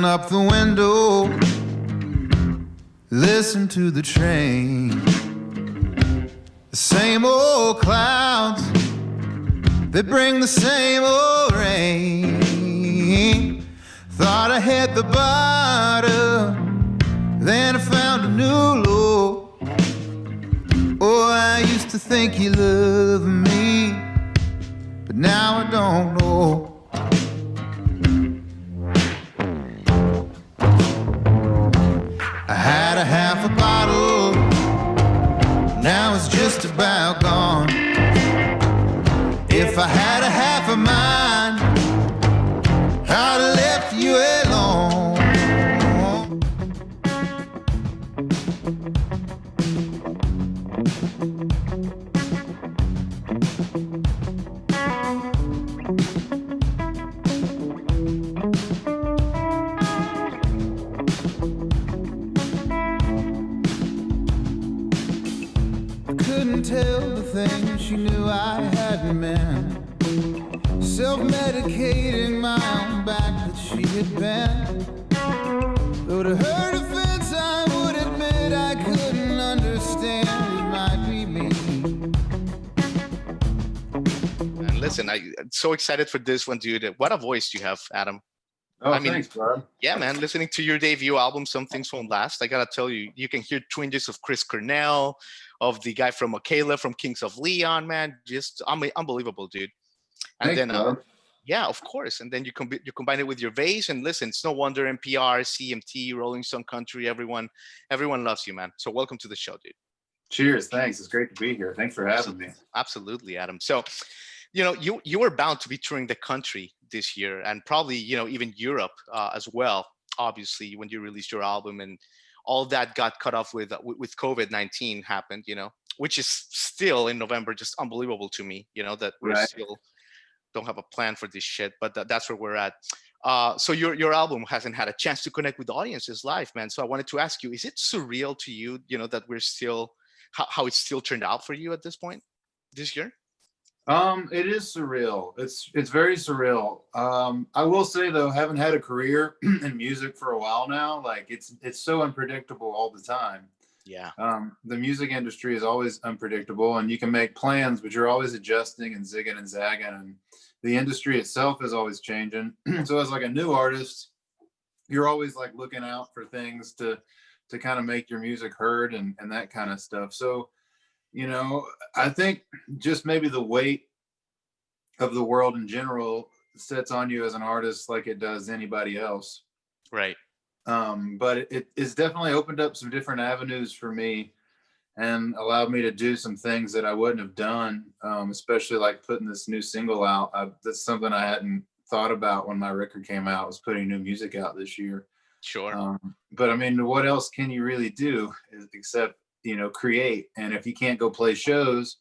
Open up the window, listen to the train. The same old clouds, they bring the same old rain. Thought I hit the bottom, then I found a new low. Oh, I used to think you loved me, but now I don't know. I had a half a bottle, now it's just about gone. If I had a half of mine, I'd have left you alone. Tell the things she knew I hadn't meant. Self-medicating my own back that she had bent. Though to her defense I would admit I couldn't understand. It might be me. And listen, I'm so excited for this one, dude. What a voice you have, Adam. Oh, thanks, bro. Yeah, man. Listening to your debut album, Some Things Won't Last, I gotta tell you, you can hear twinges of Chris Cornell, of the guy from Michaela from Kings of Leon, man. Just unbelievable, dude. And Thanks, then, yeah, of course. And then you combine it with your bass, and listen, it's no wonder NPR, CMT, Rolling Stone Country, everyone loves you, man. So welcome to the show, dude. Cheers. Thanks. It's great to be here. Thanks for having me. Absolutely, Adam. So, you were bound to be touring the country this year, and probably, even Europe as well, obviously, when you released your album, and all that got cut off with COVID-19 happened, which is still in November, just unbelievable to me, that we're still don't have a plan for this shit, but that's where we're at. So your album hasn't had a chance to connect with audiences live, man. So I wanted to ask you, is it surreal to you, that we're still, how it's still turned out for you at this point this year? It is surreal. It's very surreal. I will say though, having had a career in music for a while now, like it's so unpredictable all the time. Yeah. The music industry is always unpredictable, and you can make plans, but you're always adjusting and zigging and zagging, and the industry itself is always changing. So as like a new artist, you're always like looking out for things to kind of make your music heard and that kind of stuff. So, I think just maybe the weight of the world in general sits on you as an artist like it does anybody else. Right. But it's definitely opened up some different avenues for me and allowed me to do some things that I wouldn't have done, especially like putting this new single out. That's something I hadn't thought about when my record came out, was putting new music out this year. Sure. But I mean, what else can you really do except create? And if you can't go play shows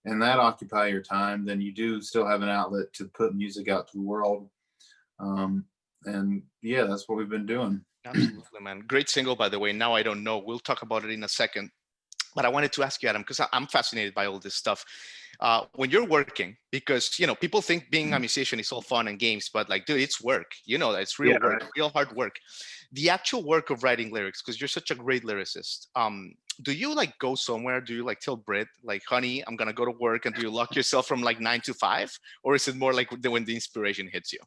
and that occupy your time, then you do still have an outlet to put music out to the world. And yeah, that's what we've been doing. Absolutely, man. Great single, by the way. Now I Don't Know. We'll talk about it in a second. But I wanted to ask you, Adam, because I'm fascinated by all this stuff. When you're working, because, people think being a musician is all fun and games, but like, dude, it's work. It's real work, right? Real hard work. The actual work of writing lyrics, because you're such a great lyricist. Do you like go somewhere? Do you like tell Brit, like, honey, I'm going to go to work, and do you lock yourself from like 9 to 5? Or is it more like when the inspiration hits you?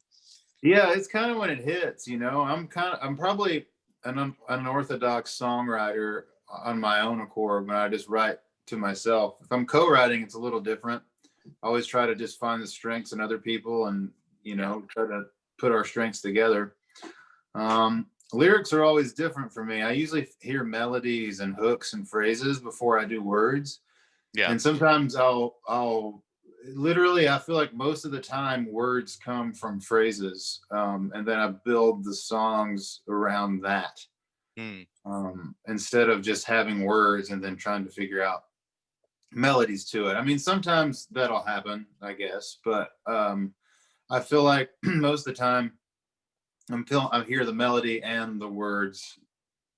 Yeah, it's kind of when it hits, I'm probably an unorthodox songwriter on my own accord when I just write to myself. If I'm co-writing, it's a little different. I always try to just find the strengths in other people and, try to put our strengths together. Lyrics are always different for me. I usually hear melodies and hooks and phrases before I do words. Yeah. And sometimes I'll literally, I feel like most of the time words come from phrases. And then I build the songs around that. Instead of just having words and then trying to figure out melodies to it. I mean, sometimes that'll happen, I guess, but I feel like most of the time I hear the melody and the words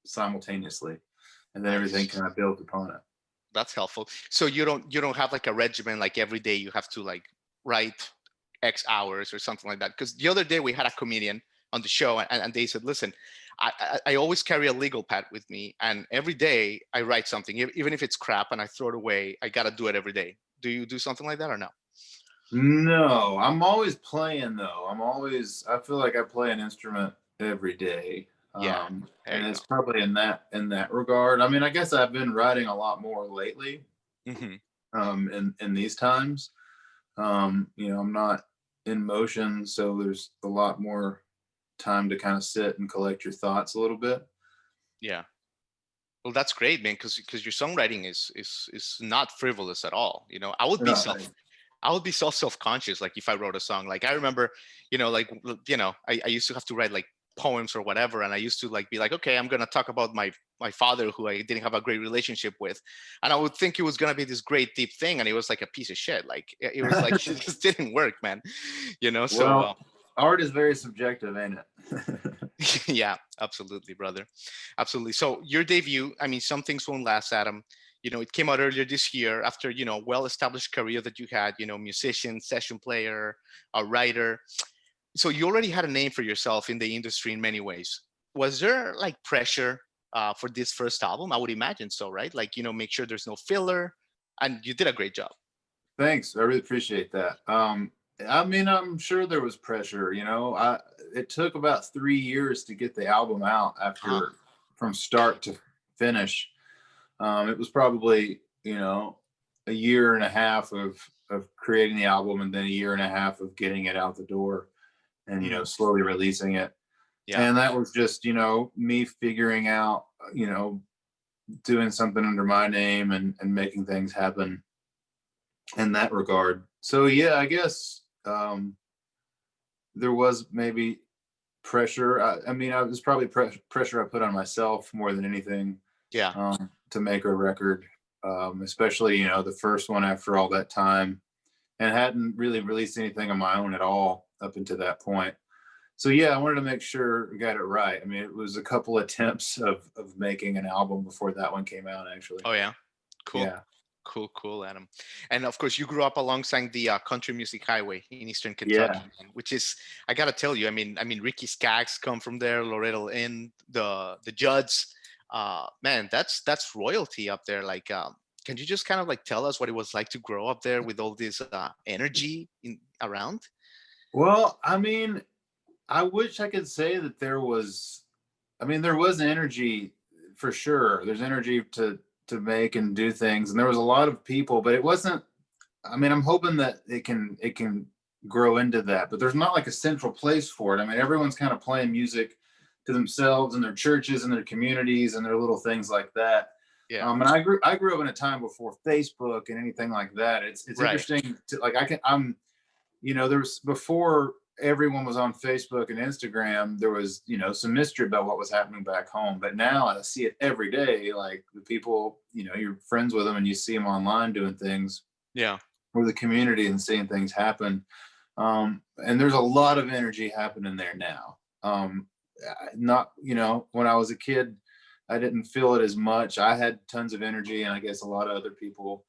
simultaneously, and then everything kind of builds upon it. That's helpful. So you don't have like a regimen, like every day you have to like write X hours or something like that. Because the other day we had a comedian on the show, and they said, listen, I always carry a legal pad with me, and every day I write something, even if it's crap and I throw it away, I got to do it every day. Do you do something like that or no? No, I'm always playing though. I feel like I play an instrument every day. Yeah, there And you it's probably in that regard. I mean, I guess I've been writing a lot more lately, go. Hmm. in these times. I'm not in motion, so there's a lot more time to kind of sit and collect your thoughts a little bit. Yeah. Well, that's great, man, because your songwriting is not frivolous at all. No, I would be so self-conscious, like if I wrote a song. Like I remember, I used to have to write like poems or whatever, and I used to like be like, okay, I'm gonna talk about my father who I didn't have a great relationship with, and I would think it was gonna be this great deep thing, and it was like a piece of shit. Like it was like it just didn't work, man. So well, art is very subjective, ain't it? yeah, absolutely, brother. Absolutely. So your debut, I mean, Some Things Won't Last, Adam. It came out earlier this year after, well-established career that you had, musician, session player, a writer. So you already had a name for yourself in the industry in many ways. Was there like pressure for this first album? I would imagine so, right? Like, make sure there's no filler, and you did a great job. Thanks. I really appreciate that. I mean, I'm sure there was pressure, it took about 3 years to get the album out Uh-huh. from start to finish. It was probably, a year and a half of creating the album, and then a year and a half of getting it out the door and, Mhm. slowly releasing it. Yeah. And that was just, me figuring out, doing something under my name and making things happen in that regard. So yeah, I guess there was maybe pressure. I mean, I was probably pressure I put on myself more than anything, Yeah. to make a record, especially the first one after all that time, and hadn't really released anything on my own at all up until that point. So yeah, I wanted to make sure we got it right. I mean, it was a couple attempts of making an album before that one came out, actually. Oh, yeah. Cool. Yeah. Cool, Adam. And of course, you grew up alongside the country music highway in Eastern Kentucky, Yeah. which is, I gotta tell you, I mean, Ricky Skaggs come from there, Loretta Lynn, the Judds. Man, that's royalty up there. Like, can you just kind of like tell us what it was like to grow up there with all this energy around? Well, I mean, I wish I could say that there was energy for sure. There's energy to make and do things, and there was a lot of people, but it wasn't. I mean, I'm hoping that it can grow into that, but there's not like a central place for it. I mean, everyone's kind of playing music to themselves and their churches and their communities and their little things like that. Yeah. And I grew up in a time before Facebook and anything like that. It's Right. interesting to like there was before everyone was on Facebook and Instagram, there was, some mystery about what was happening back home. But now I see it every day. Like the people, you're friends with them and you see them online doing things Yeah. with the community and seeing things happen. And there's a lot of energy happening there now. Not, when I was a kid, I didn't feel it as much. I had tons of energy, and I guess a lot of other people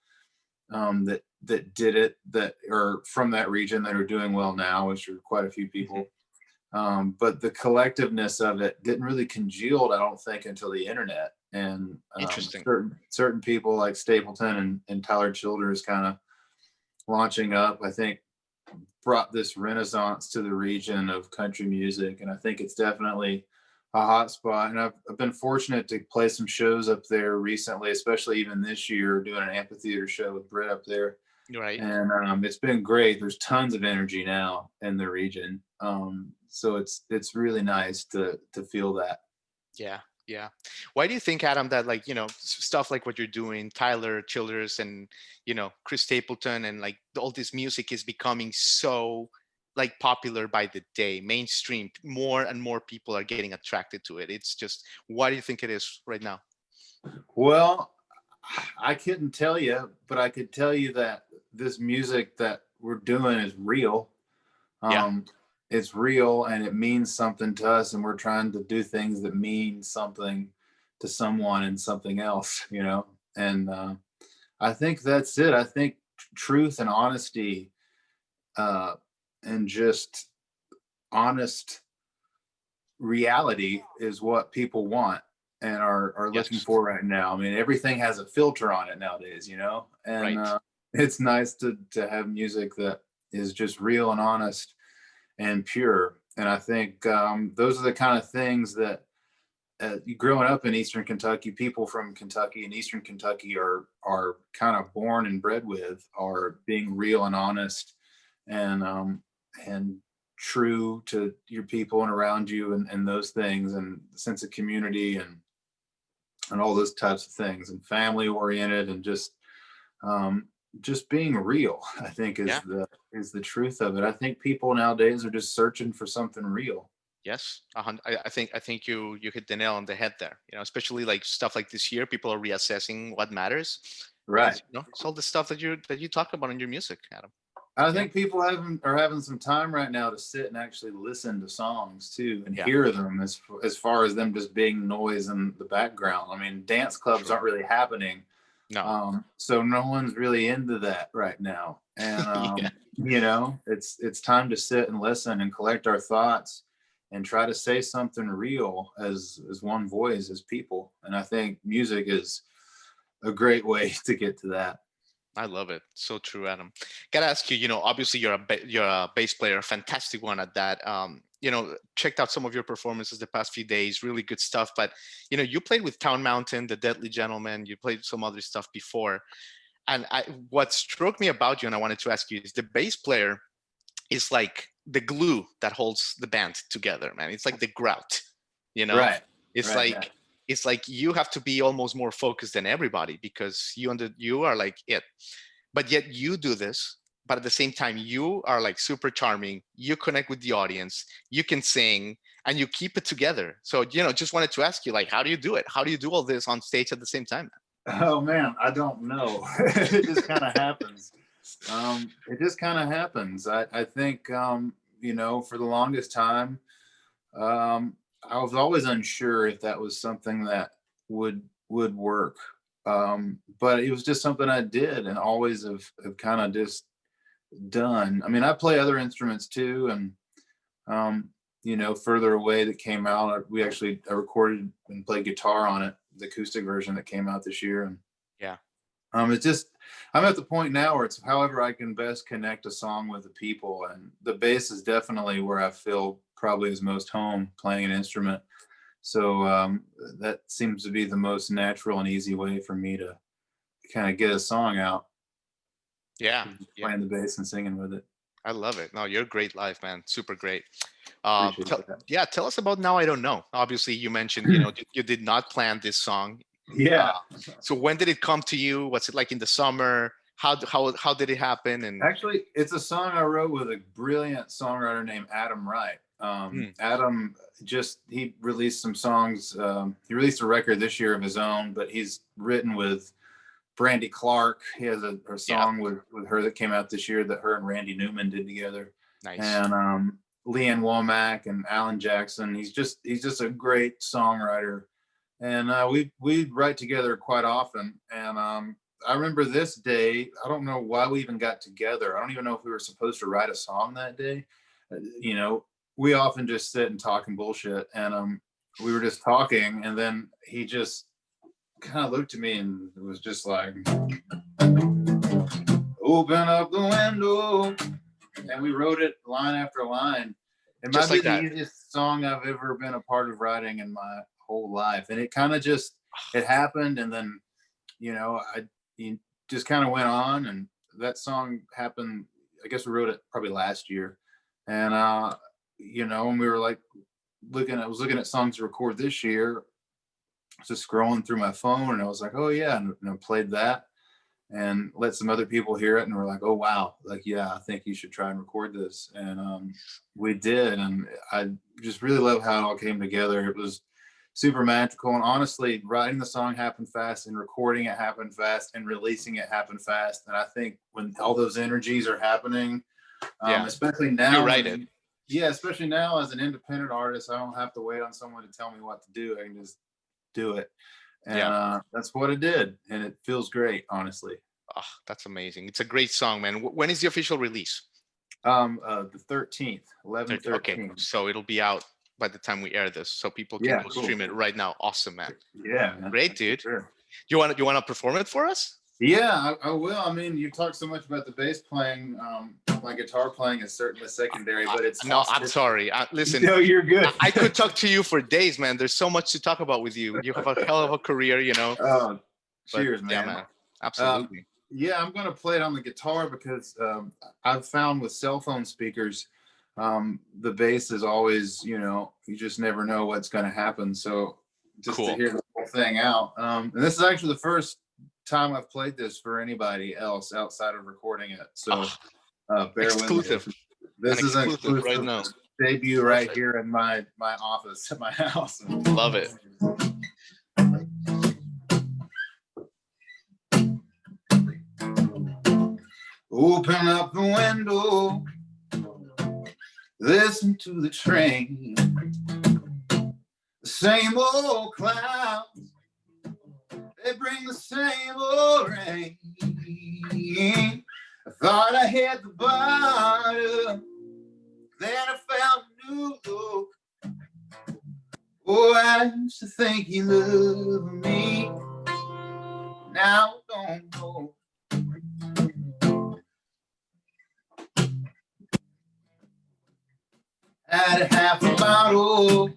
that did it that are from that region that are doing well now, which are quite a few people. But the collectiveness of it didn't really congealed, I don't think, until the internet. And Interesting. certain people like Stapleton and Tyler Childers kind of launching up, I think, brought this renaissance to the region of country music. And I think it's definitely a hot spot. And I've been fortunate to play some shows up there recently, especially even this year, doing an amphitheater show with Britt up there. Right. And it's been great. There's tons of energy now in the region. So it's really nice to feel that. Yeah. Yeah. Why do you think, Adam, that like, stuff like what you're doing, Tyler Childers and, Chris Stapleton and like all this music is becoming so like popular by the day, mainstream, more and more people are getting attracted to it. It's just, why do you think it is right now? Well, I couldn't tell you, but I could tell you that this music that we're doing is real. Yeah. It's real and it means something to us, and we're trying to do things that mean something to someone and something else, And I think that's it. I think truth and honesty, and just honest reality is what people want and are looking Yes. for right now. I mean, everything has a filter on it nowadays, you know, and Right. it's nice to have music that is just real and honest and pure. And I think those are the kind of things that growing up in Eastern Kentucky, people from Kentucky and Eastern Kentucky are kind of born and bred with, are being real and honest and true to your people and around you, and those things, and sense of community and all those types of things, and family oriented, and just being real, I think Yeah. is the truth of it. I think people nowadays are just searching for something real. Yes. I think you hit the nail on the head there. Especially like stuff like this year, people are reassessing what matters. Right. It's all the stuff that you talk about in your music, Adam. I Yeah. think people are having some time right now to sit and actually listen to songs too and Yeah. hear them, as far as them just being noise in the background. I mean, dance clubs Sure. aren't really happening, No. so no one's really into that right now. And Yeah. it's time to sit and listen and collect our thoughts and try to say something real as one voice, as people. And I think music is a great way to get to that. I love it. So true, Adam. Gotta ask you. Obviously you're a bass player, a fantastic one at that. Checked out some of your performances the past few days. Really good stuff. But you played with Town Mountain, the Deadly Gentleman. You played some other stuff before. And what struck me about you, and I wanted to ask you, is the bass player is like the glue that holds the band together, man. It's like the grout. Right. It's Right. like Yeah. it's like you have to be almost more focused than everybody because you are like it. But yet you do this, but at the same time you are like super charming. You connect with the audience, you can sing, and you keep it together. So just wanted to ask you, like, how do you do it? How do you do all this on stage at the same time? Oh man, I don't know. It just kind of happens. It just kind of happens. I think for the longest time, I was always unsure if that was something that would work. But it was just something I did and always have kind of just done. I mean, I play other instruments too, and Further Away that came out, I recorded and played guitar on it, the acoustic version that came out this year. And Yeah. it's just, I'm at the point now where it's however I can best connect a song with the people, and the bass is definitely where I feel probably is most home playing an instrument. So that seems to be the most natural and easy way for me to kind of get a song out, Yeah. playing the bass and singing with it. I love it. No, you're great live, man. Super great. Appreciate that. Yeah, tell us about Now I Don't Know. Obviously, you mentioned, you did not plan this song. Yeah. So when did it come to you? What's it like in the summer? How did it happen? And Actually, it's a song I wrote with a brilliant songwriter named Adam Wright. Adam he released some songs. He released a record this year of his own, but he's written with Brandy Clark. He has a song with her that came out this year that her and Randy Newman did together. nice. And Leanne Womack and Alan Jackson. He's just a great songwriter, and we write together quite often. And I remember this day. I don't know why we even got together. I don't even know if we were supposed to write a song that day. We often just sit and talk and bullshit, and we were just talking, and then he just kind of looked at me and was just like, "Open up the window." And we wrote it line after line. It might be the easiest song I've ever been a part of writing in my whole life. And it kind of it happened. And then, it just kind of went on. And that song happened, I guess we wrote it probably last year. And, when we were like I was looking at songs to record this year, just scrolling through my phone, and I was like, oh yeah. And I played that and let some other people hear it, and we're like, oh wow, like, yeah, I think you should try and record this. And we did, and I just really love how it all came together. It was super magical, and honestly, writing the song happened fast, and recording it happened fast, and releasing it happened fast. And I think when all those energies are happening, especially now, you're right. Especially now as an independent artist, I don't have to wait on someone to tell me what to do. I can just do it. And that's what it did, and it feels great, honestly. Oh, that's amazing. It's a great song, man. When is the official release? The 13th, 11/13. Okay, so it'll be out by the time we air this, so people can Yeah, go cool. stream it right now. Awesome, man. Yeah, man. Great, dude. Sure. You want to perform it for us? Yeah, I will. I mean, you talk so much about the bass playing. My guitar playing is certainly secondary, but it's no. I'm sorry. Listen, no, you're good. I could talk to you for days, man. There's so much to talk about with you. You have a hell of a career, you know. Oh, But, cheers, man. Yeah, man. Absolutely. Yeah, I'm gonna play it on the guitar because I've found with cell phone speakers, the bass is always, you just never know what's gonna happen. So just Cool. to hear the whole thing out, and this is actually the first time I've played this for anybody else outside of recording it. So bear Exclusive. with me. This is an exclusive right now. debut right here in my office at my house. Love it. Open up the window, listen to the train. The same old clouds, they bring the same old rain. I thought I hit the bottom, then I found a new low. Oh, I used to think you loved me, now I don't know. Had a half a bottle,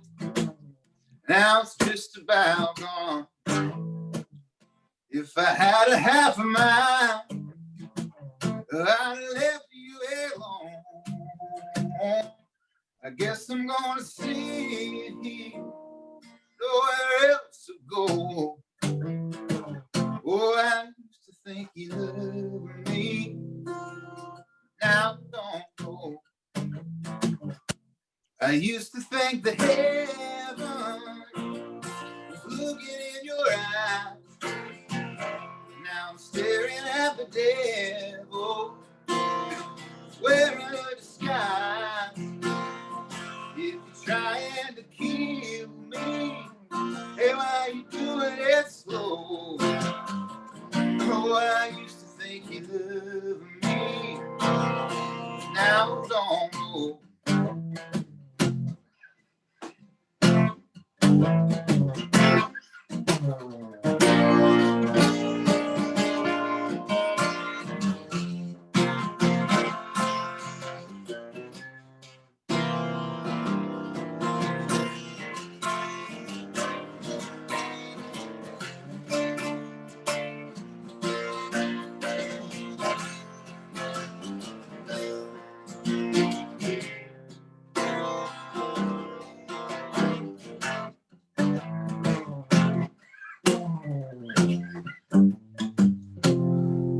now it's just about gone. If I had a half a mile, I'd have left you alone. I guess I'm gonna see nowhere else to go. Oh, I used to think you loved me, now I don't know. I used to think that heaven was looking in your eyes. Now I'm staring at the devil, wearing a disguise. If you're trying to kill me, hey, why you doing it slow? Oh, I used to think you loved me, now I don't know.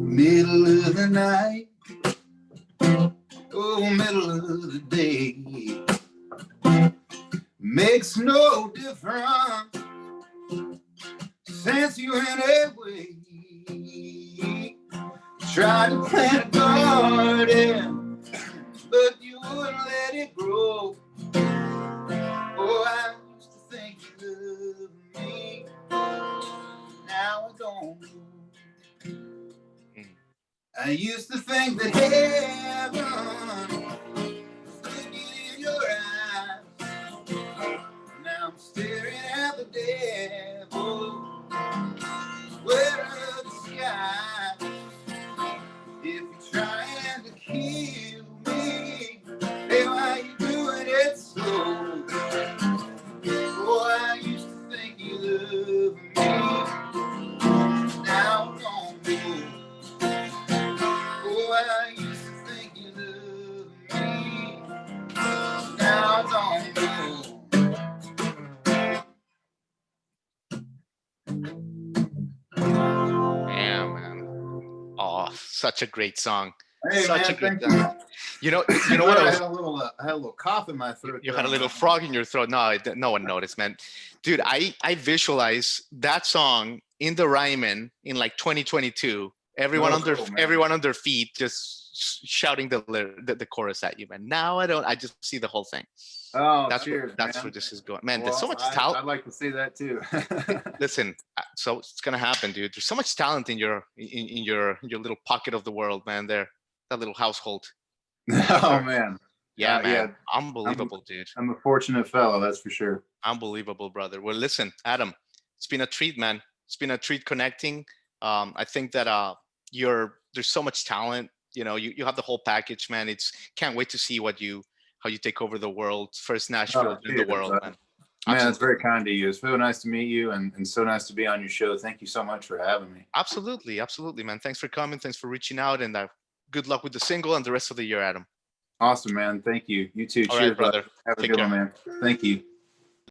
Middle of the night, oh, middle of the day, makes no difference since you went away. Tried to plant a garden, but you wouldn't let it grow. Oh, I used to think you loved me, now I don't know. I used to think that heaven was looking in your eyes. Now I'm staring at the devil, wearing the sky. If you're trying to kill me, hey, why you doing it slow? Oh, I used to think you loved me, now I don't know. Oh, I used to think you loved me, now I don't know. Yeah, man. Oh, such a great song. Hey, Such man, a great thank song. you. You know what I I had was. I had a little cough in my throat. You had a little frog in your throat. No, no one noticed, man. Dude, I visualize that song in the Ryman in like 2022. Everyone on their feet, just shouting the chorus at you, man. Now I just see the whole thing. Oh, That's cheers, where man. this is going, man. Well, There's so much I'd talent. like to see that too. Listen, so it's gonna happen, dude. There's so much talent in your little pocket of the world, man. There, that little household. Oh man. Yeah, man. Yeah, Unbelievable, dude. I'm a fortunate fellow, that's for sure. Unbelievable, brother. Well, listen, Adam, it's been a treat, man. It's been a treat connecting. I think that there's so much talent. You know, you have the whole package, man. Can't wait to see how you take over the world. First Nashville in the world, man. Man, that's very kind of you. It's so nice to meet you, and so nice to be on your show. Thank you so much for having me. Absolutely, man. Thanks for coming. Thanks for reaching out, and good luck with the single and the rest of the year, Adam. Awesome, man. Thank you. You too. All Cheers, right, brother. Have a Take good care. one, man. Thank you.